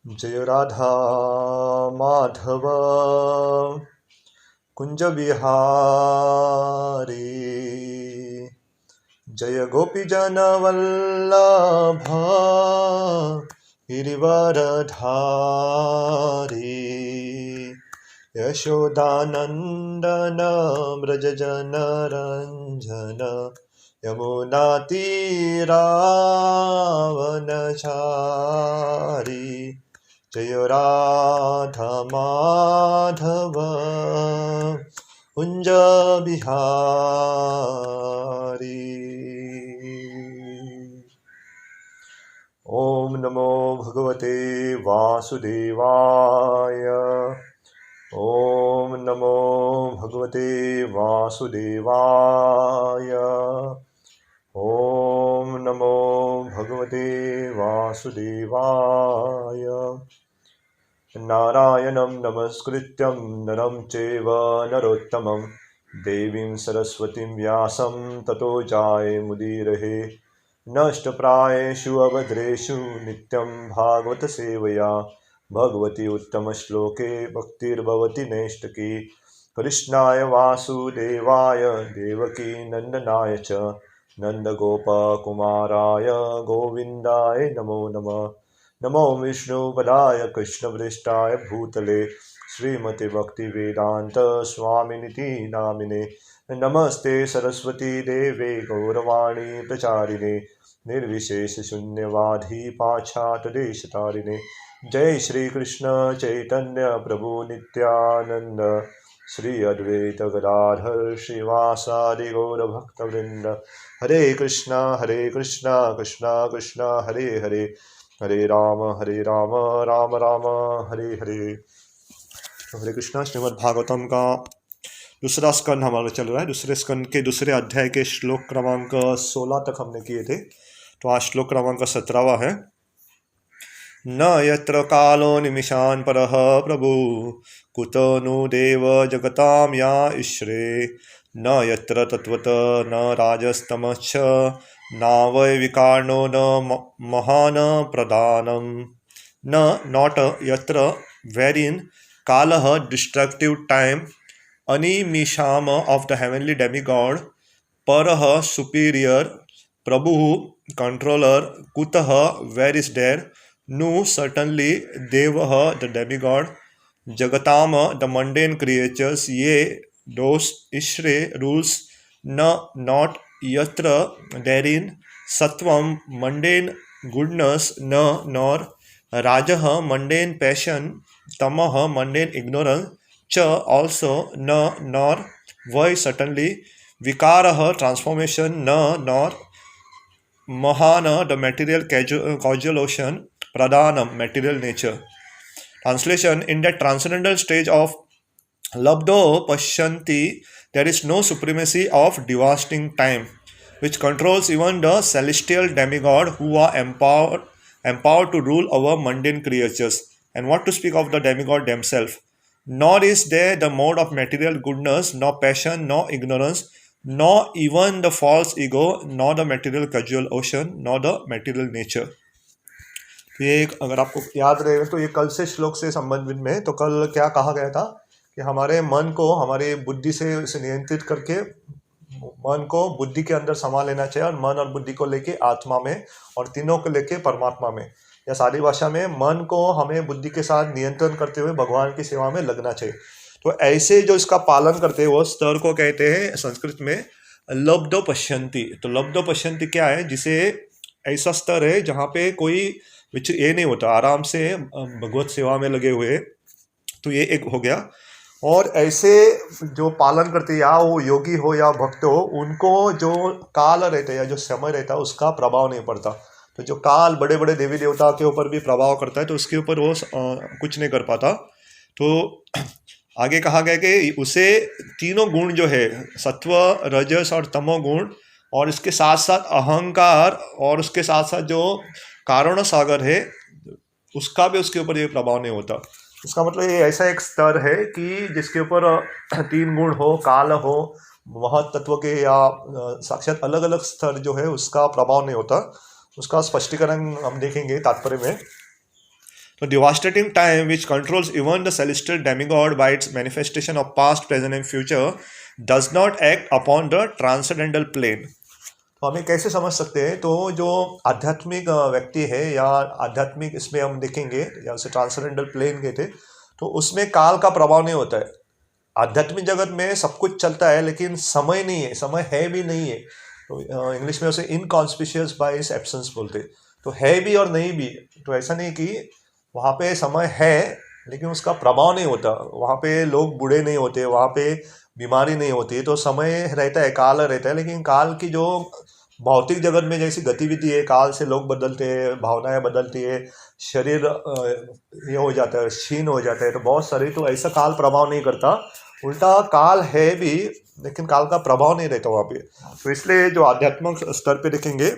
जय राधा माधव कुंज बिहारी। जय गोपी जन वल्लभ गिरिवरधारी। यशोदानंदन व्रज जन रंजन यमुना तीरावनचारी। जय राधा माधव कुंज बिहारी। ओम नमो भगवते वासुदेवाय। ओम नमो भगवते वासुदेवाय। ओम नमो भगवते वासुदेवाय। नारायणं नमस्कृत्यं नरं चैव नरोत्तमं देवीं सरस्वतीं व्यासं ततो जायेमुदीरये। नष्टप्रायेषु अभद्रेषु नित्यं भागवत सेवया भगवती उत्तमश्लोके भक्तिर्भवति नैष्ठिकी। कृष्णाय वासुदेवाय देवकी नन्दनाय च नन्दगोपकुमाराय गोविन्दाय नमो नमः। नमो विष्णुपदाय कृष्णप्रेष्ठाय भूतले श्रीमते भक्तिवेदांत स्वामिनिति नामिने। नमस्ते सरस्वती देवे गौरवाणी प्रचारिणे निर्विशेष शून्यवादी पाश्चात्यदेशतारिणे। जय श्री कृष्ण चैतन्य प्रभु नित्यानंद श्री अद्वैत गदाधर श्रीवासादि गौर भक्तवृंद। हरे कृष्णा कृष्णा कृष्णा हरे हरे हरे राम राम राम हरे हरे। हरे कृष्णा। श्रीमद् भागवतम का दूसरा स्कंद हमारा चल रहा है। दूसरे स्कंद के दूसरे अध्याय के श्लोक क्रमांक 16 तक हमने किए थे, तो आज श्लोक क्रमांक 17वां है। न यत्र कालो निमिषान् परः प्रभु कुत नु देव जगतां या ईश्वरे। न यत्र तत्वत न राजस्तमश्च नावै विकारनो न महान प्रदानम। न not यत्र wherein कालः destructive time animisham of the heavenly demigod parah superior prabhu controller kutah where is there nu certainly devah the demigod jagatam the mundane creatures ye those ishre rules na not yatra therein sattvam mundane goodness na nor rajah mundane passion tamah mundane ignorance cha also na nor why certainly vikarah transformation na nor mahana the material causal ocean pradhanam material nature. Translation: in that transcendental stage of labdo pashyanti there is no supremacy of devastating time which controls even the celestial demigod who are empowered to rule over mundane creatures, and what to speak of the demigod themselves. Nor is there the mode of material goodness, nor passion, nor ignorance, nor even the false ego, nor the material causal ocean, nor the material nature. तो ये अगर आपको याद रहेगा तो ये कल से श्लोक से संबंधित में, तो कल क्या कहा गया था कि हमारे मन को हमारी बुद्धि से उसे नियंत्रित करके मन को बुद्धि के अंदर समा लेना चाहिए, और मन और बुद्धि को लेके आत्मा में और तीनों को लेके परमात्मा में, या सादी भाषा में मन को हमें बुद्धि के साथ नियंत्रण करते हुए भगवान की सेवा में लगना चाहिए। तो ऐसे जो इसका पालन करते हैं वो स्तर को कहते हैं संस्कृत में लब्धो पश्यंती। तो लब्धो पश्यंती क्या है? जिसे ऐसा स्तर है जहाँ पे कोई ये नहीं होता, आराम से भगवत सेवा में लगे हुए, तो ये एक हो गया। और ऐसे जो पालन करते या वो योगी हो या भक्त हो, उनको जो काल रहता है या जो समय रहता है उसका प्रभाव नहीं पड़ता। तो जो काल बड़े बड़े देवी देवता के ऊपर भी प्रभाव करता है तो उसके ऊपर वो कुछ नहीं कर पाता। तो आगे कहा गया कि उसे तीनों गुण जो है सत्व रजस और तमो गुण, और इसके साथ साथ अहंकार, और उसके साथ साथ जो कारण सागर है उसका भी उसके ऊपर ये प्रभाव नहीं होता। इसका मतलब ये ऐसा एक स्तर है कि जिसके ऊपर तीन गुण हो, काल हो, महत्त्व के या साक्षात अलग अलग स्तर जो है उसका प्रभाव नहीं होता। उसका स्पष्टीकरण हम देखेंगे तात्पर्य में। तो devastating time which controls even the celestial demigod by its manifestation of past, present and future does not act upon the transcendental plane. तो हमें कैसे समझ सकते हैं? तो जो आध्यात्मिक व्यक्ति है या आध्यात्मिक, इसमें हम देखेंगे या उसे ट्रांसेंडेंटल प्लेन कहते हैं, तो उसमें काल का प्रभाव नहीं होता है। आध्यात्मिक जगत में सब कुछ चलता है लेकिन समय नहीं है, समय है भी नहीं है। तो इंग्लिश में उसे इनकॉन्स्पिशियस बाय इट्स एब्सेंस बोलते हैं। तो है भी और नहीं भी। तो ऐसा नहीं कि वहाँ पे समय है लेकिन उसका प्रभाव नहीं होता, वहाँ पे लोग बूढ़े नहीं होते, वहाँ पे बीमारी नहीं होती। तो समय रहता है, काल रहता है, लेकिन काल की जो भौतिक जगत में जैसी गतिविधि है, काल से लोग बदलते हैं, भावनाएं बदलती है, शरीर ये हो जाता है, क्षीण हो जाता है, तो बहुत सारी, तो ऐसा काल प्रभाव नहीं करता। उल्टा काल है भी लेकिन काल का प्रभाव नहीं रहता वहाँ पे। तो इसलिए जो आध्यात्मिक स्तर पे देखेंगे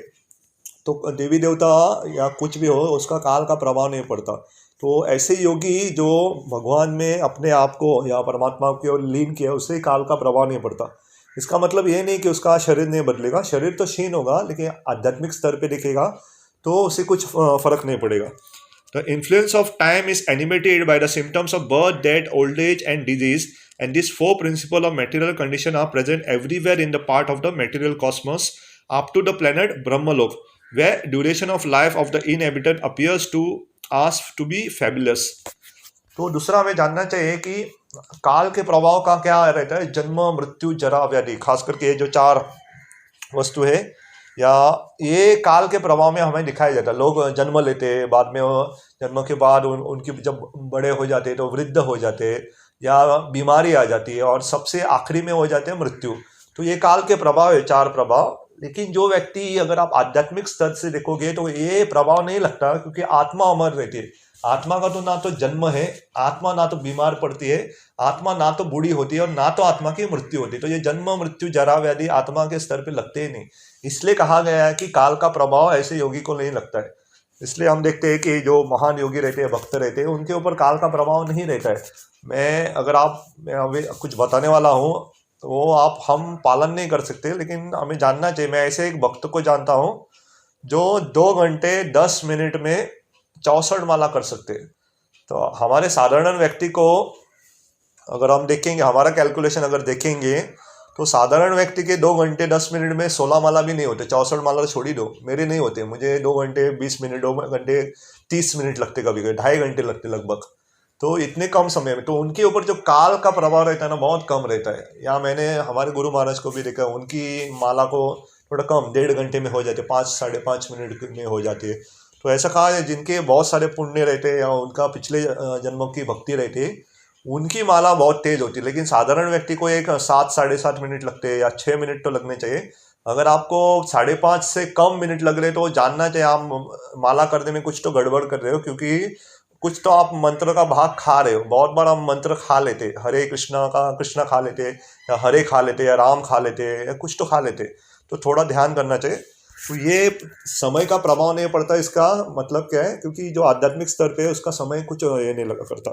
तो देवी देवता या कुछ भी हो, उसका काल का प्रभाव नहीं पड़ता। तो ऐसे योगी जो भगवान में अपने आप को या परमात्मा की ओर लीन किया, उससे काल का प्रभाव नहीं पड़ता। इसका मतलब ये नहीं कि उसका शरीर नहीं बदलेगा, शरीर तो क्षीण होगा, लेकिन आध्यात्मिक स्तर पे देखेगा तो उसे कुछ फर्क नहीं पड़ेगा। The influence of time is animated by the symptoms of birth, death, old age and disease, and these four principles of material condition are present everywhere in the part of the material cosmos up to the planet Brahmalok, where duration of life of the inhabitant appears to us to be fabulous. तो दूसरा हमें जानना चाहिए कि काल के प्रभाव का क्या रहता है। जन्म, मृत्यु, जरा, व्याधि, खास करके ये जो चार वस्तु है या ये काल के प्रभाव में हमें दिखाया जाता है। लोग जन्म लेते हैं, बाद में जन्म के बाद उनकी जब बड़े हो जाते हैं तो वृद्ध हो जाते हैं या बीमारी आ जाती है, और सबसे आखिरी में हो जाते हैं मृत्यु। तो ये काल के प्रभाव है, चार प्रभाव। लेकिन जो व्यक्ति, अगर आप आध्यात्मिक स्तर से देखोगे तो ये प्रभाव नहीं लगता, क्योंकि आत्मा अमर रहती है। आत्मा का तो ना तो जन्म है, आत्मा ना तो बीमार पड़ती है, आत्मा ना तो बूढ़ी होती है और ना तो आत्मा की मृत्यु होती है। तो ये जन्म, मृत्यु, जरा, व्याधि आत्मा के स्तर पे लगते ही नहीं। इसलिए कहा गया है कि काल का प्रभाव ऐसे योगी को नहीं लगता है। इसलिए हम देखते हैं कि जो महान योगी रहते हैं, भक्त रहते हैं, उनके ऊपर काल का प्रभाव नहीं रहता है। मैं अभी कुछ बताने वाला हूँ तो वो हम पालन नहीं कर सकते, लेकिन हमें जानना चाहिए। मैं ऐसे एक भक्त को जानता हूँ जो 2 घंटे 10 मिनट में 64 माला कर सकते हैं। तो हमारे साधारण व्यक्ति को अगर हम देखेंगे, हमारा कैलकुलेशन अगर देखेंगे तो साधारण व्यक्ति के 2 घंटे 10 मिनट में 16 माला भी नहीं होते। 64 माला तो छोड़ ही दो, मेरे नहीं होते। मुझे 2 घंटे 20 मिनट, 2 घंटे 30 मिनट लगते, कभी कभी 2.5 घंटे लगते लगभग। तो इतने कम समय में तो उनके ऊपर जो काल का प्रभाव रहता है ना, बहुत कम रहता है। या मैंने हमारे गुरु महाराज को भी देखा, उनकी माला को थोड़ा कम 1.5 घंटे में हो जाते, 5 साढ़े 5 मिनट में हो जाती है। तो ऐसा कहा है, जिनके बहुत सारे पुण्य रहते हैं या उनका पिछले जन्मों की भक्ति रहती है, उनकी माला बहुत तेज होती है। लेकिन साधारण व्यक्ति को एक 7 साढ़े 7 मिनट लगते हैं या 6 मिनट तो लगने चाहिए। अगर आपको 5.5 से कम मिनट लग रहे तो जानना चाहिए आप माला करने में कुछ तो गड़बड़ कर रहे हो, क्योंकि कुछ तो आप मंत्र का भाग खा रहे हो। बहुत बार हम मंत्र खा लेते, हरे कृष्णा का कृष्णा खा लेते, या हरे खा लेते, या राम खा लेते, या कुछ तो खा लेते। तो थोड़ा ध्यान करना चाहिए। तो ये समय का प्रभाव नहीं पड़ता, इसका मतलब क्या है? क्योंकि जो आध्यात्मिक स्तर पे है उसका समय कुछ ये नहीं लगा करता।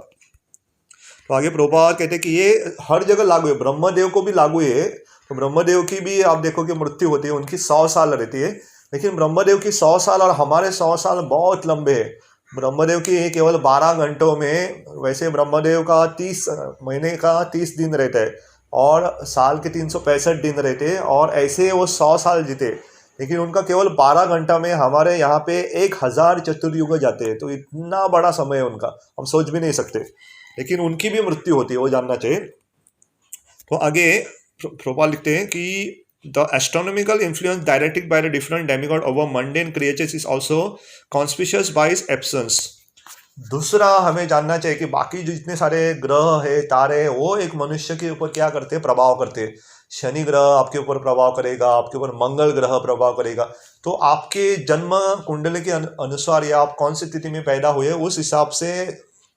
तो आगे प्रभुपाद कहते कि ये हर जगह लागू है, ब्रह्मदेव को भी लागू है। तो ब्रह्मदेव की भी आप देखो कि मृत्यु होती है, उनकी 100 साल रहती है। लेकिन ब्रह्मदेव की 100 साल और हमारे 100 साल बहुत लंबे है। ब्रह्मदेव की केवल 12 घंटों में, वैसे ब्रह्मदेव का 30 महीने का 30 दिन रहता है और साल के 365 दिन रहते हैं, और ऐसे वो 100 साल जीते। लेकिन उनका केवल 12 घंटा में हमारे यहाँ पे 1000 चतुर्युग जाते हैं। तो इतना बड़ा समय है उनका, हम सोच भी नहीं सकते। लेकिन उनकी भी मृत्यु होती है, वो जानना चाहिए। तो आगे प्रोपा लिखते हैं कि the astronomical influence directed by the different demigod over mundane creatures is also conspicuous by his absence. दूसरा हमें जानना चाहिए कि बाकी जो जितने सारे ग्रह है, तारे, वो एक मनुष्य के ऊपर क्या करते हैं? प्रभाव करते हैं। शनि ग्रह आपके ऊपर प्रभाव करेगा, आपके ऊपर मंगल ग्रह प्रभाव करेगा। तो आपके जन्म कुंडली के अनुसार या आप कौन सी तिथि में पैदा हुए, उस हिसाब से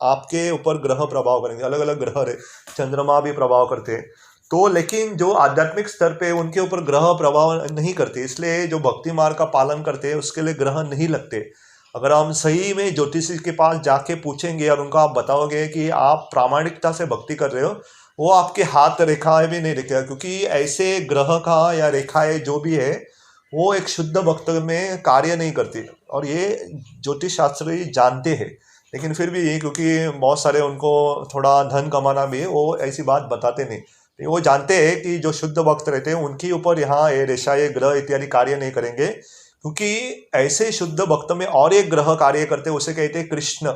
आपके ऊपर ग्रह प्रभाव करेंगे। अलग अलग ग्रह रहे, चंद्रमा भी प्रभाव करते हैं। तो लेकिन जो आध्यात्मिक स्तर पे उनके ऊपर ग्रह प्रभाव नहीं करते, इसलिए जो भक्ति मार्ग का पालन करते हैं उसके लिए ग्रह नहीं लगते। अगर हम सही में ज्योतिषी के पास जाके पूछेंगे और उनको आप बताओगे कि आप प्रामाणिकता से भक्ति कर रहे हो, वो आपके हाथ रेखाएं भी नहीं दिखेगा, क्योंकि ऐसे ग्रह का या रेखाएं जो भी है वो एक शुद्ध भक्त में कार्य नहीं करती। और ये ज्योतिष शास्त्री जानते हैं। लेकिन फिर भी क्योंकि बहुत सारे उनको थोड़ा धन कमाना भी है, वो ऐसी बात बताते नहीं। तो वो जानते हैं कि जो शुद्ध भक्त रहते हैं उनके ऊपर यहाँ ये रेशा, ये ग्रह इत्यादि कार्य नहीं करेंगे, क्योंकि ऐसे शुद्ध भक्त में और एक ग्रह कार्य करते हैं, उसे कहते हैं कृष्ण।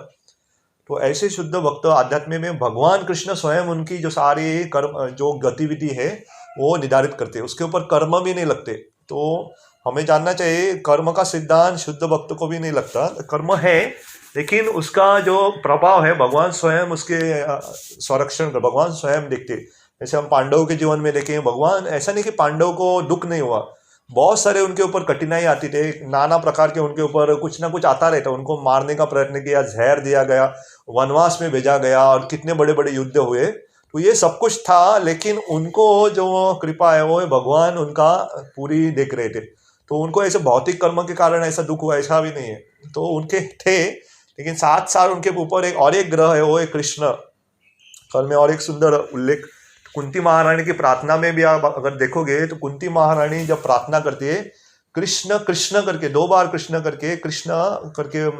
तो ऐसे शुद्ध भक्त आध्यात्म में भगवान कृष्ण स्वयं उनकी जो सारी कर्म, जो गतिविधि है वो निर्धारित करते हैं, उसके ऊपर कर्म भी नहीं लगते। तो हमें जानना चाहिए कर्म का सिद्धांत शुद्ध भक्त को भी नहीं लगता, कर्म है लेकिन उसका जो प्रभाव है भगवान स्वयं उसके संरक्षण कर, भगवान स्वयं देखते। जैसे हम पांडवों के जीवन में देखें, भगवान ऐसा नहीं कि पांडव को दुख नहीं हुआ, बहुत सारे उनके ऊपर कठिनाई आती थे, नाना प्रकार के उनके ऊपर कुछ ना कुछ आता रहता, उनको मारने का प्रयत्न किया, जहर दिया गया, वनवास में भेजा गया और कितने बड़े बड़े युद्ध हुए। तो ये सब कुछ था, लेकिन उनको जो कृपा है वो भगवान उनका पूरी देख रहे थे। तो उनको ऐसे भौतिक कर्म के कारण ऐसा दुख हुआ ऐसा भी नहीं है, तो उनके थे। लेकिन साथ साथ उनके ऊपर एक और एक ग्रह है, वो है कृष्ण। कल में और एक सुंदर उल्लेख कुंती महारानी की प्रार्थना में भी आप अगर देखोगे तो कुंती महारानी जब प्रार्थना करती है, कृष्ण कृष्ण करके 2 बार कृष्ण करके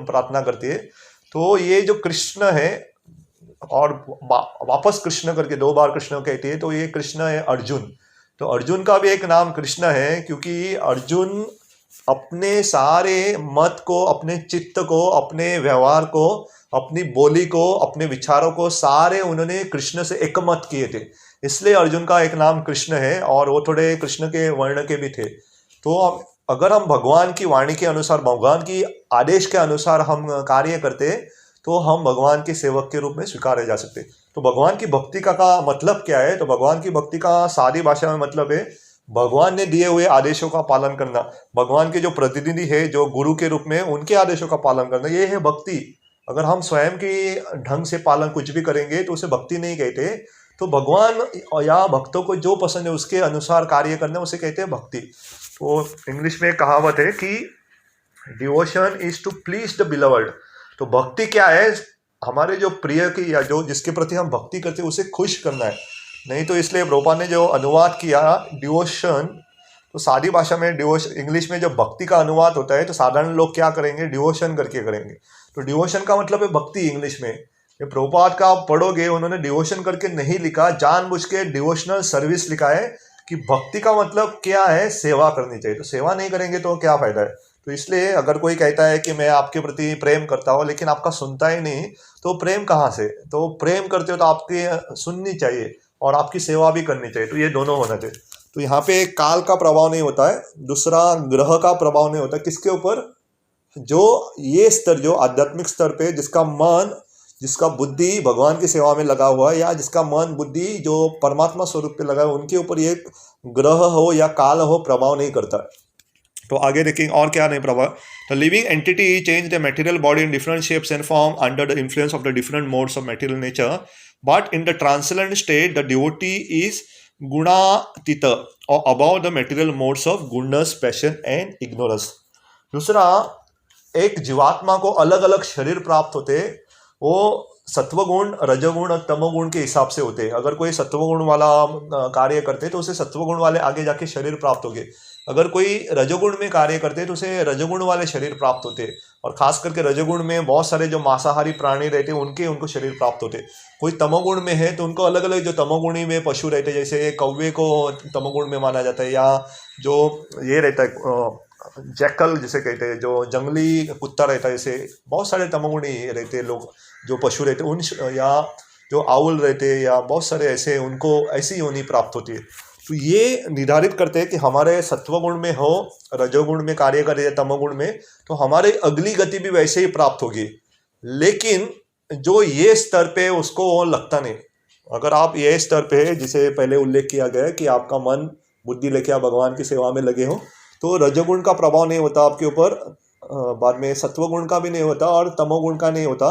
प्रार्थना करती है। तो ये जो कृष्ण है और वापस कृष्ण करके 2 बार कृष्ण कहती है, तो ये कृष्ण है अर्जुन। तो अर्जुन का भी एक नाम कृष्ण है, क्योंकि अर्जुन अपने सारे मत को, अपने चित्त को, अपने व्यवहार को, अपनी बोली को, अपने विचारों को सारे उन्होंने कृष्ण से एकमत किए थे, इसलिए अर्जुन का एक नाम कृष्ण है। और वो थोड़े कृष्ण के वर्ण के भी थे। तो अगर हम भगवान की वाणी के अनुसार, भगवान की आदेश के अनुसार हम कार्य करते, तो हम भगवान के सेवक के रूप में स्वीकारे जा सकते। तो भगवान की भक्ति का मतलब क्या है? तो भगवान की भक्ति का सादी भाषा में मतलब है भगवान ने दिए हुए आदेशों का पालन करना, भगवान के जो प्रतिनिधि है जो गुरु के रूप में, उनके आदेशों का पालन करना, ये है भक्ति। अगर हम स्वयं की ढंग से पालन कुछ भी करेंगे तो उसे भक्ति नहीं कहते। तो भगवान या भक्तों को जो पसंद है उसके अनुसार कार्य करना, उसे कहते हैं भक्ति। तो इंग्लिश में एक कहावत है कि devotion is to please the beloved. तो भक्ति क्या है? हमारे जो प्रिय की या जो जिसके प्रति हम भक्ति करते हैं उसे खुश करना है। नहीं तो इसलिए प्रभुपाद ने जो अनुवाद किया डिवोशन, तो सादी भाषा में डिवोशन, इंग्लिश में जब भक्ति का अनुवाद होता है तो साधारण लोग क्या करेंगे? डिवोशन करके करेंगे। तो डिवोशन का मतलब है भक्ति इंग्लिश में। ये प्रभुपाद का आप पढ़ोगे, उन्होंने डिवोशन करके नहीं लिखा, जानबूझ के डिवोशनल सर्विस लिखा है कि भक्ति का मतलब क्या है? सेवा करनी चाहिए। तो सेवा नहीं करेंगे तो क्या फायदा है? तो इसलिए अगर कोई कहता है कि मैं आपके प्रति प्रेम करता हूँ लेकिन आपका सुनता ही नहीं, तो प्रेम कहाँ से? तो प्रेम करते हो तो आपकी सुननी चाहिए और आपकी सेवा भी करनी चाहिए। तो ये दोनों होना चाहिए। तो यहाँ पे काल का प्रभाव नहीं होता है, दूसरा ग्रह का प्रभाव नहीं होता। किसके ऊपर? जो ये स्तर, जो आध्यात्मिक स्तर पे जिसका मन, जिसका बुद्धि भगवान की सेवा में लगा हुआ है, या जिसका मन बुद्धि जो परमात्मा स्वरूप पे लगा है, उनके ऊपर ये ग्रह हो या काल हो प्रभाव नहीं करता। तो आगे देखेंगे और क्या नहीं प्रभाव। The living entity change the material body in different shapes and form under the influence of the different modes of material nature, but in the transcendent state the devotee is गुणातीत और above the material modes of goodness, passion and ignorance. दूसरा, एक जीवात्मा को अलग अलग शरीर प्राप्त होते, वो सत्वगुण, रजोगुण और तमोगुण के हिसाब से होते हैं। अगर कोई सत्वगुण वाला कार्य करते तो उसे सत्वगुण वाले आगे जाके शरीर प्राप्त होंगे। अगर कोई रजोगुण में कार्य करते तो उसे रजोगुण वाले शरीर प्राप्त होते। और खास करके रजोगुण में बहुत सारे जो मांसाहारी प्राणी रहते उनको शरीर प्राप्त होते। कोई तमोगुण में है तो उनको अलग अलग जो तमोगुणी में पशु रहते, जैसे कौवे को तमोगुण में माना जाता है, या जो ये रहता है जैकल जिसे कहते हैं, जो जंगली कुत्ता रहता है, जैसे बहुत सारे तमोगुणी रहते हैं लोग, जो पशु रहते उन, या जो आउल रहते हैं, या बहुत सारे ऐसे, उनको ऐसी योनि प्राप्त होती है। तो ये निर्धारित करते हैं कि हमारे सत्वगुण में हो, रजोगुण में कार्य करे या तमोगुण में, तो हमारे अगली गति भी वैसे ही प्राप्त होगी। लेकिन जो ये स्तर पे उसको लगता नहीं। अगर आप ये स्तर पे, जिसे पहले उल्लेख किया गया है कि आपका मन बुद्धि लेके आप भगवान की सेवा में लगे हो, तो रजोगुण का प्रभाव नहीं होता आपके ऊपर, बाद में सत्वगुण का भी नहीं होता और तमोगुण का नहीं होता,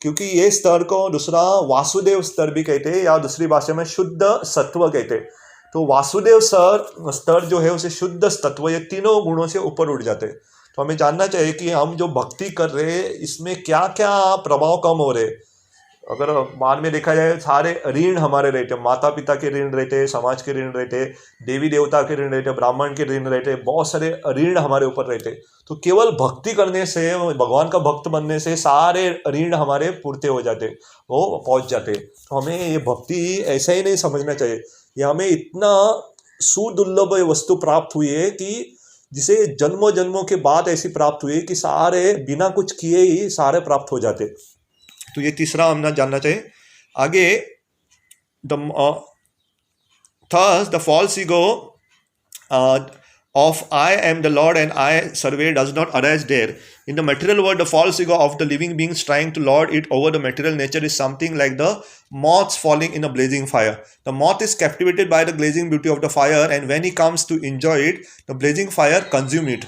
क्योंकि ये स्तर को दूसरा वासुदेव स्तर भी कहते हैं, या दूसरी भाषा में शुद्ध सत्व कहते हैं। तो वासुदेव स्तर जो है उसे शुद्ध तत्व, ये तीनों गुणों से ऊपर उठ जाते हैं। तो हमें जानना चाहिए कि हम जो भक्ति कर रहे हैं इसमें क्या क्या प्रभाव कम हो रहे। अगर बाद में देखा जाए सारे ऋण हमारे रहते, माता पिता के ऋण रहते, समाज के ऋण रहते, देवी देवता के ऋण रहते, ब्राह्मण के ऋण रहते, बहुत सारे ऋण हमारे ऊपर रहते। तो केवल भक्ति करने से, भगवान का भक्त बनने से सारे ऋण हमारे पूर्ति हो जाते, वो पहुंच जाते। तो हमें ये भक्ति ऐसा ही नहीं समझना चाहिए, ये हमें इतना सुदुर्लभ वस्तु प्राप्त हुई है कि जिसे जन्मों जन्मों के बाद ऐसी प्राप्त हुई है कि सारे बिना कुछ किए ही सारे प्राप्त हो जाते। तो ये तीसरा हमने जानना चाहिए। आगे the thus the false ego of I am the Lord and I survey does not arise there. In the material world, the false ego of the living beings trying to lord it over the material nature is something like the moths falling in a blazing fire. The moth is captivated by the blazing beauty of the fire, and when he comes to enjoy it, the blazing fire consumes it.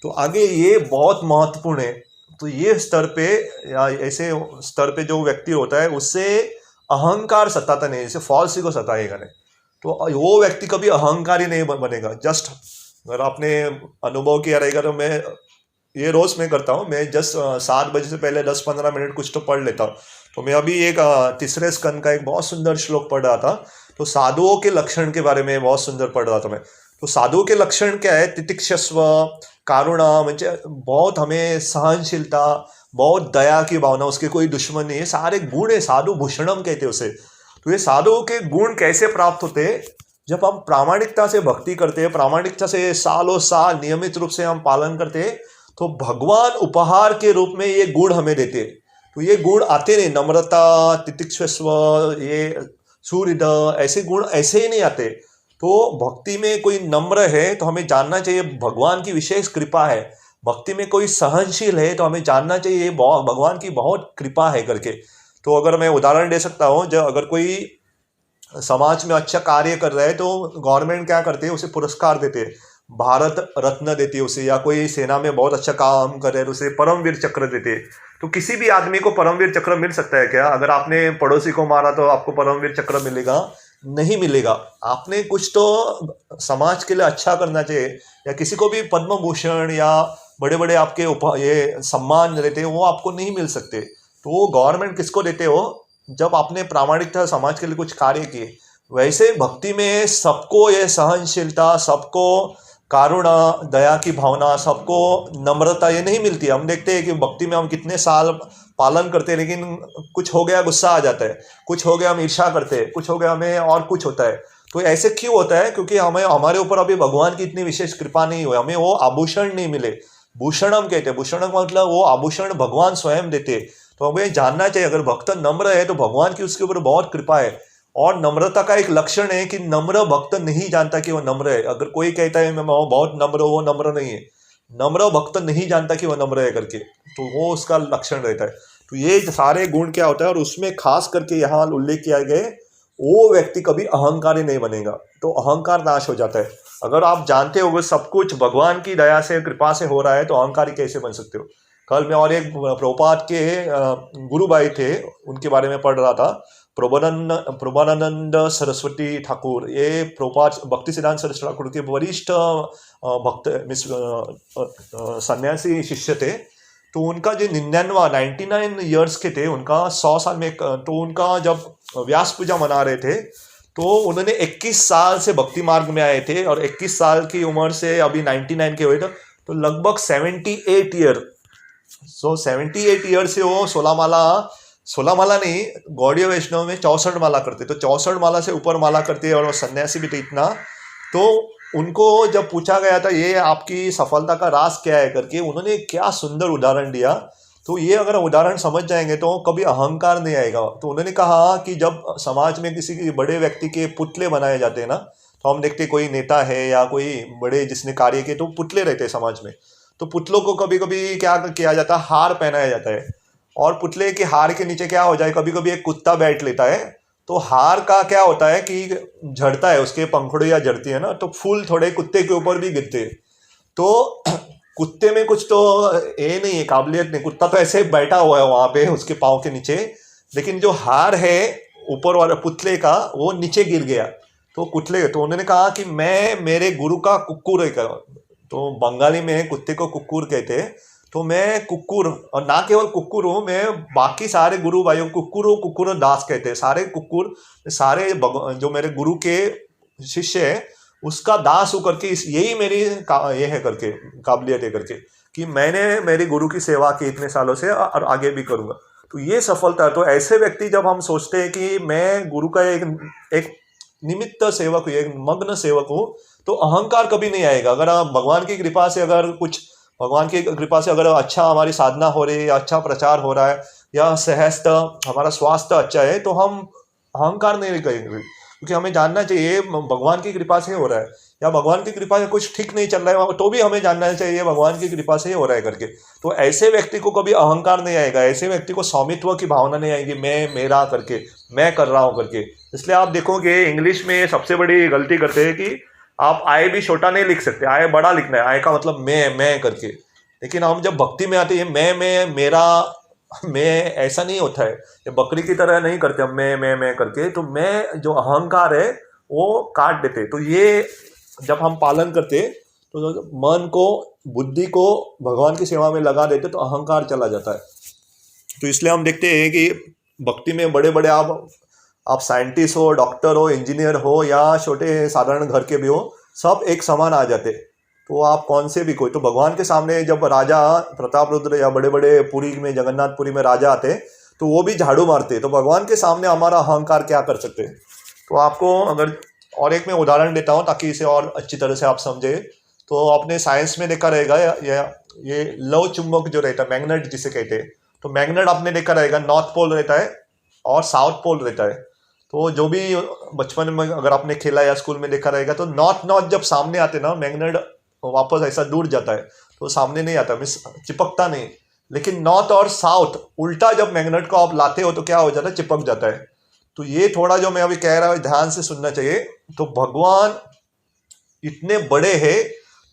तो आगे ये बहुत महत्वपूर्ण है। तो ये स्तर पे या ऐसे स्तर पे जो व्यक्ति होता है उससे अहंकार सताता नहीं, जैसे फॉल्स ईगो सताएगा नहीं, तो वो व्यक्ति कभी अहंकारी नहीं बनेगा। जस्ट अगर आपने अनुभव किया रहेगा, तो मैं ये रोज मैं करता हूँ, मैं जस्ट 7 बजे से पहले 10-15 मिनट कुछ तो पढ़ लेता हूँ। तो मैं अभी एक तीसरे स्कंद का एक बहुत सुंदर श्लोक पढ़ रहा था, तो साधुओं के लक्षण के बारे में बहुत सुंदर पढ़ रहा था मैं। तो साधुओं के लक्षण क्या है? तितिक्षस्व, कारुणा, म्हणजे बहुत हमें सहनशीलता, बहुत दया की भावना, उसके कोई दुश्मन नहीं है, सारे गुण है, साधु भूषणम कहते हैं उसे। तो ये साधुओं के गुण कैसे प्राप्त होते हैं? जब हम प्रामाणिकता से भक्ति करते हैं, प्रामाणिकता से सालों साल नियमित रूप से हम पालन करते हैं, तो भगवान उपहार के रूप में ये गुण हमें देते हैं। तो ये गुण आते नहीं, नम्रता, तितिक्षस्व, ये सूर्यद, ऐसे गुण ऐसे ही नहीं आते। तो भक्ति में कोई नम्र है तो हमें जानना चाहिए भगवान की विशेष कृपा है। भक्ति में कोई सहनशील है तो हमें जानना चाहिए भगवान की बहुत कृपा है करके। तो अगर मैं उदाहरण दे सकता हूँ, जब अगर कोई समाज में अच्छा कार्य कर रहा है तो गवर्नमेंट क्या करते है, उसे पुरस्कार देते हैं, भारत रत्न देती है उसे, या कोई सेना में बहुत अच्छा काम कर रहे हैं तो उसे परमवीर चक्र देते हैं। तो किसी भी आदमी को परमवीर चक्र मिल सकता है क्या? अगर आपने पड़ोसी को मारा तो आपको परमवीर चक्र मिलेगा? नहीं मिलेगा। आपने कुछ तो समाज के लिए अच्छा करना चाहिए, या किसी को भी पद्म भूषण या बड़े बड़े आपके ये सम्मान देते हैं, वो आपको नहीं मिल सकते। तो वो गवर्नमेंट किसको देते हो? जब आपने प्रामाणिकता समाज के लिए कुछ कार्य किए। वैसे भक्ति में सबको ये सहनशीलता, सबको कारुणा, दया की भावना, सबको नम्रता ये नहीं मिलती। हम देखते हैं कि भक्ति में हम कितने साल पालन करते हैं, लेकिन कुछ हो गया गुस्सा आ जाता है, कुछ हो गया हम ईर्ष्या करते हैं, कुछ हो गया हमें और कुछ होता है। तो ऐसे क्यों होता है? क्योंकि हमें हमारे ऊपर अभी भगवान की इतनी विशेष कृपा नहीं हुई, हमें वो आभूषण नहीं मिले। भूषणम कहते हैं, भूषणम मतलब वो आभूषण भगवान स्वयं देते। तो हमें जानना चाहिए, अगर भक्त नम्र है तो भगवान की उसके ऊपर बहुत कृपा है। और नम्रता का एक लक्षण है कि नम्र भक्त नहीं जानता कि वो नम्र है। अगर कोई कहता है मैं बहुत नम्र हूं, वो नम्र नहीं है। नम्र भक्त नहीं जानता कि वो नम्र है करके, तो वो उसका लक्षण रहता है। तो ये सारे गुण क्या होता है, और उसमें खास करके यहाँ उल्लेख किया गया, वो व्यक्ति कभी अहंकारी नहीं बनेगा, तो अहंकार नाश हो जाता है। अगर आप जानते हो सब कुछ भगवान की दया से, कृपा से हो रहा है, तो अहंकारी कैसे बन सकते हो? कल मैं और एक प्रभुपाद के गुरु भाई थे, उनके बारे में पढ़ रहा था, प्रभुपादानंद सरस्वती ठाकुर। ये प्रभुपाद भक्ति सिद्धांत सरस्वती ठाकुर के वरिष्ठ भक्त सन्यासी शिष्य थे। तो उनका जो 99 ईयर्स के थे, उनका 100 साल में, तो उनका जब व्यास पूजा मना रहे थे, तो उन्होंने 21 साल से भक्ति मार्ग में आए थे, और 21 साल की उम्र से अभी 99 के हुए थे, तो लगभग 78 ईयर। सो 78 ईयर से वो 16 माला नहीं, गौड़ीय वैष्णव में 64 माला करते, तो 64 माला से ऊपर माला करते, और वो सन्यासी भी थे इतना। तो उनको जब पूछा गया था ये आपकी सफलता का राज क्या है करके, उन्होंने क्या सुंदर उदाहरण दिया। तो ये अगर उदाहरण समझ जाएंगे तो कभी अहंकार नहीं आएगा। तो उन्होंने कहा कि जब समाज में किसी बड़े व्यक्ति के पुतले बनाए जाते हैं ना, तो हम देखते कोई नेता है या कोई बड़े जिसने कार्य किए, तो पुतले रहते हैं समाज में। तो पुतलों को कभी कभी क्या किया जाता है, हार पहनाया जाता है, और पुतले के हार के नीचे क्या हो जाए, कभी कभी एक कुत्ता बैठ लेता है। तो हार का क्या होता है कि झड़ता है, उसके पंखुड़ियाँ झड़ती है ना, तो फूल थोड़े कुत्ते के ऊपर भी गिरते हैं। तो कुत्ते में कुछ तो ये नहीं है, काबिलियत नहीं, कुत्ता तो ऐसे बैठा हुआ है वहां पे उसके पाँव के नीचे, लेकिन जो हार है ऊपर वाला पुतले का, वो नीचे गिर गया। तो कुतले, तो उन्होंने कहा कि मैं मेरे गुरु का कुक्कुर है। तो बंगाली में कुत्ते को कुक्कुर कहते हैं। तो मैं कुक्कुर, और ना केवल कुक्कुर हूँ, मैं बाकी सारे गुरु भाइयों कुक्कुर दास कहते हैं, सारे कुक्कुर, सारे जो मेरे गुरु के शिष्य है उसका दास होकर के यही मेरी ये है करके काबिलियत है करके कि मैंने मेरे गुरु की सेवा की इतने सालों से और आगे भी करूँगा। तो ये सफलता है। तो ऐसे व्यक्ति जब हम सोचते हैं कि मैं गुरु का एक निमित्त सेवक हूँ, एक मग्न सेवक हूँ, तो अहंकार कभी नहीं आएगा। अगर आप भगवान की कृपा से अगर कुछ भगवान की कृपा से अगर अच्छा हमारी साधना हो रही है या अच्छा प्रचार हो रहा है या सहस्थ हमारा स्वास्थ्य अच्छा है तो हम अहंकार नहीं करेंगे, क्योंकि हमें जानना चाहिए भगवान की कृपा से हो रहा है, या भगवान की कृपा से कुछ ठीक नहीं चल रहा है तो भी हमें जानना चाहिए भगवान की कृपा से ही हो रहा है करके। तो ऐसे व्यक्ति को कभी अहंकार नहीं आएगा, ऐसे व्यक्ति को स्वामित्व की भावना नहीं आएगी, मैं मेरा करके, मैं कर रहा हूँ करके। इसलिए आप देखोगे इंग्लिश में सबसे बड़ी गलती करते हैं कि आप आय भी छोटा नहीं लिख सकते, आय बड़ा लिखना है, आय का मतलब मैं करके। लेकिन हम जब भक्ति में आते हैं मैं मेरा मैं ऐसा नहीं होता है, ये बकरी की तरह नहीं करते हम मैं करके। तो मैं जो अहंकार है वो काट देते। तो ये जब हम पालन करते तो मन को बुद्धि को भगवान की सेवा में लगा देते तो अहंकार चला जाता है। तो इसलिए हम देखते हैं कि भक्ति में बड़े बड़े आप साइंटिस्ट हो, डॉक्टर हो, इंजीनियर हो या छोटे साधारण घर के भी हो, सब एक समान आ जाते। तो आप कौन से भी कोई, तो भगवान के सामने जब राजा प्रताप रुद्र या बड़े बड़े पुरी में जगन्नाथपुरी में राजा आते तो वो भी झाड़ू मारते। तो भगवान के सामने हमारा अहंकार क्या कर सकते हैं। तो आपको अगर और एक मैं उदाहरण देता हूँ ताकि इसे और अच्छी तरह से आप समझे। तो आपने साइंस में देखा रहेगा ये लव चुंबक जो रहता है, मैग्नेट जिसे कहते हैं, तो मैग्नेट आपने देखा रहेगा नॉर्थ पोल रहता है और साउथ पोल रहता है। तो जो भी बचपन में अगर आपने खेला या स्कूल में देखा रहेगा तो नॉर्थ जब सामने आते ना मैग्नेट वापस ऐसा दूर जाता है, तो सामने नहीं आता, मीन्स चिपकता नहीं। लेकिन नॉर्थ और साउथ उल्टा जब मैग्नेट को आप लाते हो तो क्या हो जाता है, चिपक जाता है। तो ये थोड़ा जो मैं अभी कह रहा हूँ ध्यान से सुनना चाहिए। तो भगवान इतने बड़े हैं,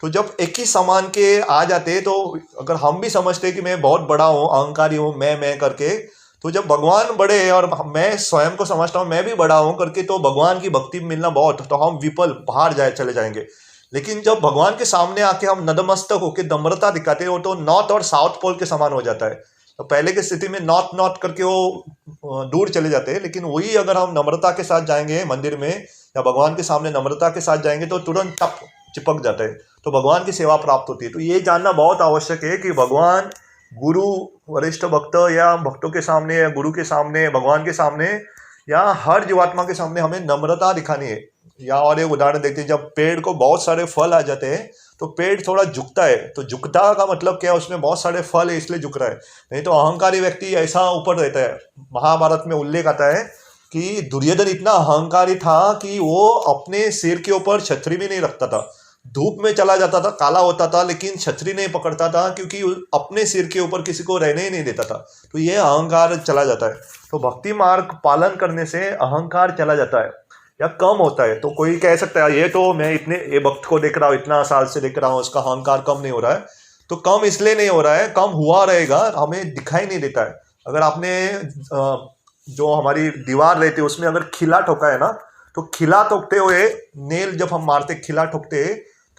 तो जब एक ही समान के आ जाते तो अगर हम भी समझते कि मैं बहुत बड़ा हूँ, अहंकारी हूँ, मैं करके, तो जब भगवान बड़े हैं और मैं स्वयं को समझता हूँ मैं भी बड़ा हूँ करके, तो भगवान की भक्ति मिलना बहुत, तो हम विफल बाहर चले जाएंगे। लेकिन जब भगवान के सामने आके हम नतमस्तक होकर नम्रता दिखाते हो तो नॉर्थ और साउथ पोल के समान हो जाता है। तो पहले की स्थिति में नॉर्थ करके वो दूर चले जाते हैं, लेकिन वही अगर हम नम्रता के साथ जाएंगे मंदिर में या भगवान के सामने नम्रता के साथ जाएंगे तो तुरंत टप चिपक जाता है, तो भगवान की सेवा प्राप्त होती है। तो ये जानना बहुत आवश्यक है कि भगवान, गुरु, वरिष्ठ भक्त या भक्तों के सामने या गुरु के सामने, भगवान के सामने या हर जीवात्मा के सामने हमें नम्रता दिखानी है। या और एक उदाहरण देखते हैं, जब पेड़ को बहुत सारे फल आ जाते हैं तो पेड़ थोड़ा झुकता है। तो झुकता का मतलब क्या है, उसमें बहुत सारे फल है इसलिए झुक रहा है, नहीं तो अहंकारी व्यक्ति ऐसा ऊपर रहता है। महाभारत में उल्लेख आता है कि दुर्योधन इतना अहंकारी था कि वो अपने सिर के ऊपर छतरी भी नहीं रखता था, धूप में चला जाता था, काला होता था, लेकिन छतरी नहीं पकड़ता था क्योंकि अपने सिर के ऊपर किसी को रहने ही नहीं देता था। तो ये अहंकार चला जाता है। तो भक्ति मार्ग पालन करने से अहंकार चला जाता है या कम होता है। तो कोई कह सकता है ये तो मैं ये भक्त को देख रहा हूँ, इतना साल से देख रहा हूँ, उसका अहंकार कम नहीं हो रहा है। तो कम इसलिए नहीं हो रहा है, कम हुआ रहेगा, हमें दिखाई नहीं देता है। अगर आपने जो हमारी दीवार रहती है उसमें अगर खिला ठोका है ना, तो खिला ठोकते हुए नेल जब हम मारते खिला ठोकते,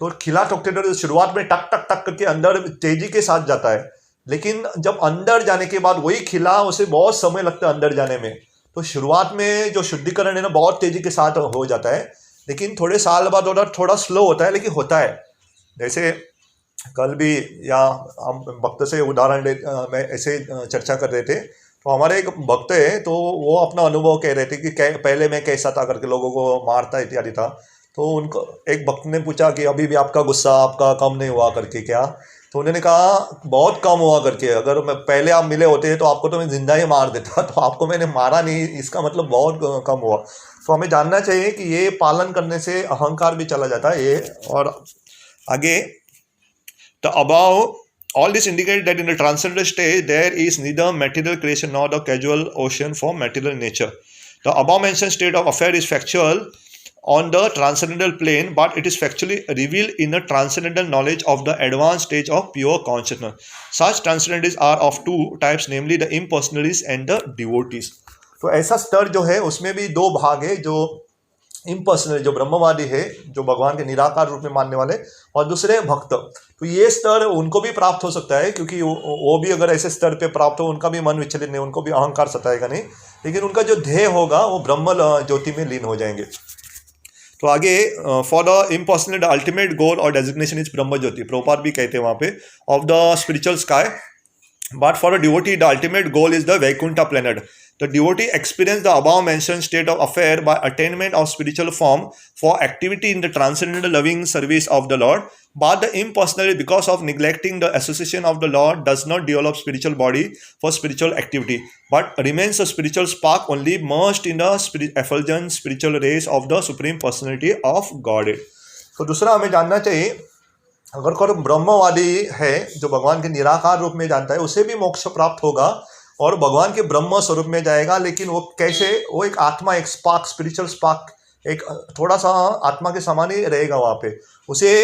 तो खिला ठोकते तो शुरुआत में टक टक टक करके अंदर तेजी के साथ जाता है, लेकिन जब अंदर जाने के बाद वही खिला, उसे बहुत समय लगता है अंदर जाने में। तो शुरुआत में जो शुद्धिकरण है ना बहुत तेजी के साथ हो जाता है, लेकिन थोड़े साल बाद थोड़ा स्लो होता है, लेकिन होता है। जैसे कल भी या हम भक्त से उदाहरण मैं ऐसे चर्चा कर रहे थे, तो हमारे एक भक्त है तो वो अपना अनुभव कह रहे थे कि पहले मैं कैसा था करके, लोगों को मारता इत्यादि था। तो उनको एक भक्त ने पूछा कि अभी भी आपका गुस्सा आपका कम नहीं हुआ करके क्या। तो उन्होंने कहा बहुत कम हुआ करके, अगर मैं पहले आप मिले होते तो आपको तो मैं जिंदा ही मार देता, तो आपको मैंने मारा नहीं, इसका मतलब बहुत कम हुआ। तो हमें जानना चाहिए कि ये पालन करने से अहंकार भी चला जाता है। ये और आगे the above all this indicate that in the transcendental stage there is neither material creation nor the casual ocean for material nature. The above mentioned state of affair is factual on the transcendental plane, but it is factually revealed in the transcendental knowledge of the advanced stage of pure consciousness. Such transcendentalists are of two types, namely the impersonalists and the devotees. तो ऐसा स्तर जो है उसमें भी दो भाग है, जो इम्पर्सनल जो ब्रह्मवादी है, जो भगवान के निराकार रूप में मानने वाले, और दूसरे भक्त। तो ये स्तर उनको भी प्राप्त हो सकता है, क्योंकि वो भी अगर ऐसे स्तर पे प्राप्त हो, उनका भी मन विचलित नहीं, उनको भी अहंकार सताएगा नहीं, लेकिन उनका जो ध्येय होगा वो ब्रह्म ज्योति में लीन हो जाएंगे। तो आगे for the impersonal the ultimate goal और डेजिग्नेशन इज ब्रह्म ज्योति, प्रभुपाद भी कहते हैं वहाँ पे, of the spiritual sky, but for a devotee the ultimate goal is the Vaikuntha planet. The devotee experience the above mentioned state of affair by attainment of spiritual form for activity in the transcendental loving service of the Lord, but the impersonally, because of neglecting the association of the Lord, does not develop spiritual body for spiritual activity, but remains a spiritual spark only merged in the effulgent spiritual rays of the Supreme Personality of Godhead. तो दूसरा हमें जानना चाहिए, अगर कोई ब्रह्मवादी है जो भगवान के निराकार रूप में जानता है, उसे भी मोक्ष प्राप्त होगा और भगवान के ब्रह्म स्वरूप में जाएगा, लेकिन वो कैसे, वो एक आत्मा, एक स्पार्क, स्पिरिचुअल स्पार्क, एक थोड़ा सा आत्मा के समान ही रहेगा वहाँ पे, उसे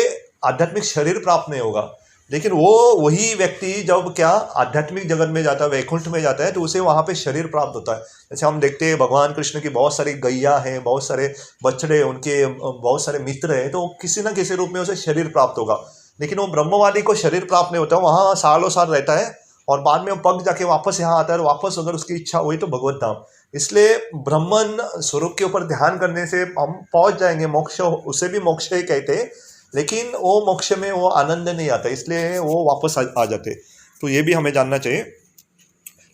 आध्यात्मिक शरीर प्राप्त नहीं होगा। लेकिन वो वही व्यक्ति जब क्या आध्यात्मिक जगत में जाता है, वैकुंठ में जाता है, तो उसे वहाँ पे शरीर प्राप्त होता है। जैसे हम देखते हैं भगवान कृष्ण की बहुत सारी गैया हैं, बहुत सारे बछड़े, उनके बहुत सारे मित्र हैं, तो किसी न किसी रूप में उसे शरीर प्राप्त होगा। लेकिन वो ब्रह्मवादी को शरीर प्राप्त नहीं होता, वहाँ सालों साल रहता है और बाद में वो पग जाके वापस यहाँ आता है, और वापस अगर उसकी इच्छा हुई तो भगवत धाम। इसलिए ब्रह्मन स्वरूप के ऊपर ध्यान करने से हम पहुँच जाएंगे मोक्ष, उसे भी मोक्ष ही कहते हैं, लेकिन वो मोक्ष में वो आनंद नहीं आता, इसलिए वो वापस आ जाते। तो ये भी हमें जानना चाहिए।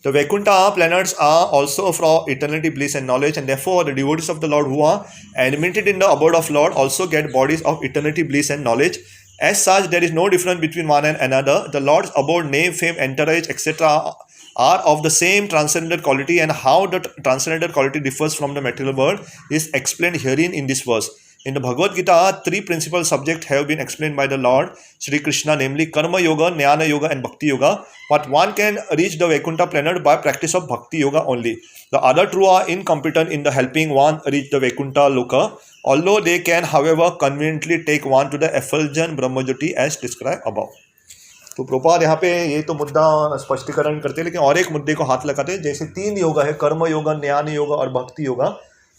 The Vaikuntha planets are also for eternity, bliss and knowledge, and therefore the devotees of the Lord who are admitted in the abode of Lord also get bodies of eternity, bliss and knowledge. As such, there is no difference between one and another. The Lord's abode, name, fame, entourage, etc. are of the same transcendental quality, and how the transcendental quality differs from the material world is explained herein in this verse. In the Bhagavad Gita, 3 principal subjects have been explained by the Lord Shri Krishna, namely Karma Yoga, Jnana Yoga and Bhakti Yoga. But one can reach the Vaikuntha planet by practice of Bhakti Yoga only. The other two are incompetent in the helping one reach the Vaikuntha Loka, although they can, however, conveniently take one to the effulgent Brahmajyoti as described above. तो प्रभुपाद यहाँ पे ये तो मुद्दा स्पष्टीकरण करते हैं, लेकिन और एक मुद्दे को हाथ लगाते हैं। जैसे 3 योगा है, कर्म योगा, ज्ञान योगा और भक्ति योगा।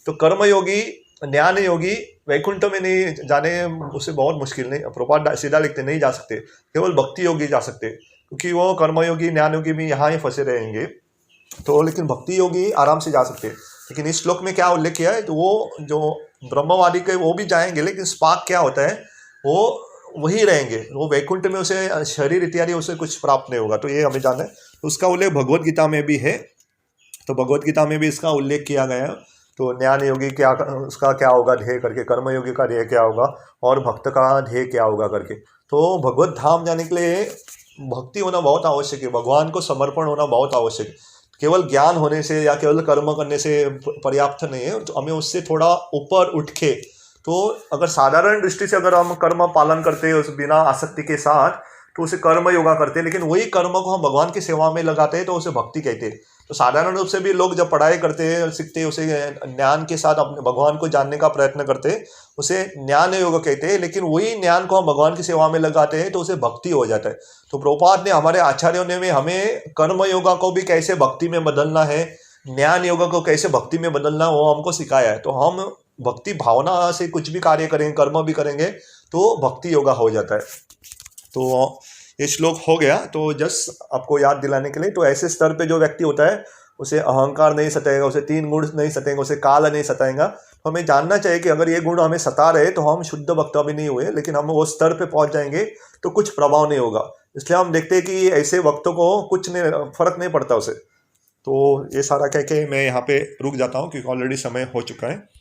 तो कर्म योगी, ज्ञान योगी वैकुंठ में नहीं जाने, उससे बहुत मुश्किल, नहीं, प्रभुपाद सीधा लिखते नहीं जा सकते, केवल भक्ति योगी जा सकते, क्योंकि वो कर्मयोगी, ज्ञान योगी भी यहाँ ही फंसे रहेंगे। तो लेकिन भक्ति योगी आराम से जा सकते हैं। लेकिन इस श्लोक में क्या उल्लेख किया है, तो वो जो ब्रह्मवादी के वो भी जाएंगे, लेकिन स्पार्क क्या होता है, वो वही रहेंगे, वो वैकुंठ में उसे शरीर इत्यादि उसे कुछ प्राप्त नहीं होगा। तो ये हमें जानना है। तो उसका उल्लेख भगवद गीता में भी है, तो भगवद गीता में भी इसका उल्लेख किया गया है। तो ज्ञान योगी क्या, उसका क्या होगा ध्येय करके, कर्म योगी का ध्येय क्या होगा और भक्त का ध्येय क्या होगा करके। तो भगवत धाम जाने के लिए भक्ति होना बहुत आवश्यक है, भगवान को समर्पण होना बहुत आवश्यक है। केवल ज्ञान होने से या केवल कर्म करने से पर्याप्त नहीं है, तो हमें उससे थोड़ा ऊपर उठ के, तो अगर साधारण दृष्टि से अगर हम कर्म पालन करते हैं उस बिना आसक्ति के साथ, तो उसे कर्म योगा करते हैं। लेकिन वही कर्म को हम भगवान की सेवा में लगाते हैं तो उसे भक्ति कहते हैं। तो साधारण रूप से भी लोग जब पढ़ाई करते हैं, सीखते हैं, उसे ज्ञान के साथ अपने भगवान को जानने का प्रयत्न करते हैं, उसे ज्ञान योग कहते हैं। लेकिन वही ज्ञान को हम भगवान की सेवा में लगाते हैं तो उसे भक्ति हो जाता है। तो प्रभुपाद ने, हमारे आचार्यों ने हमें कर्म योगा को भी कैसे भक्ति में बदलना है, ज्ञान योगा को कैसे भक्ति में बदलना, वो हमको सिखाया है। तो हम भक्ति भावना से कुछ भी कार्य करेंगे, कर्म भी करेंगे, तो भक्ति योगा हो जाता है। तो ये श्लोक हो गया। तो जस्ट आपको याद दिलाने के लिए, तो ऐसे स्तर पे जो व्यक्ति होता है उसे अहंकार नहीं सताएगा, उसे 3 गुण नहीं सताएंगे, उसे काल नहीं सताएगा। तो हमें जानना चाहिए कि अगर ये गुण हमें सता रहे तो हम शुद्ध भक्त अभी नहीं हुए, लेकिन हम वो स्तर पे पहुंच जाएंगे तो कुछ प्रभाव नहीं होगा। इसलिए हम देखते हैं कि ऐसे वक्तों को कुछ नहीं, फर्क नहीं पड़ता उसे। तो ये सारा कह के मैं यहाँ पे रुक जाता हूँ, क्योंकि ऑलरेडी समय हो चुका है।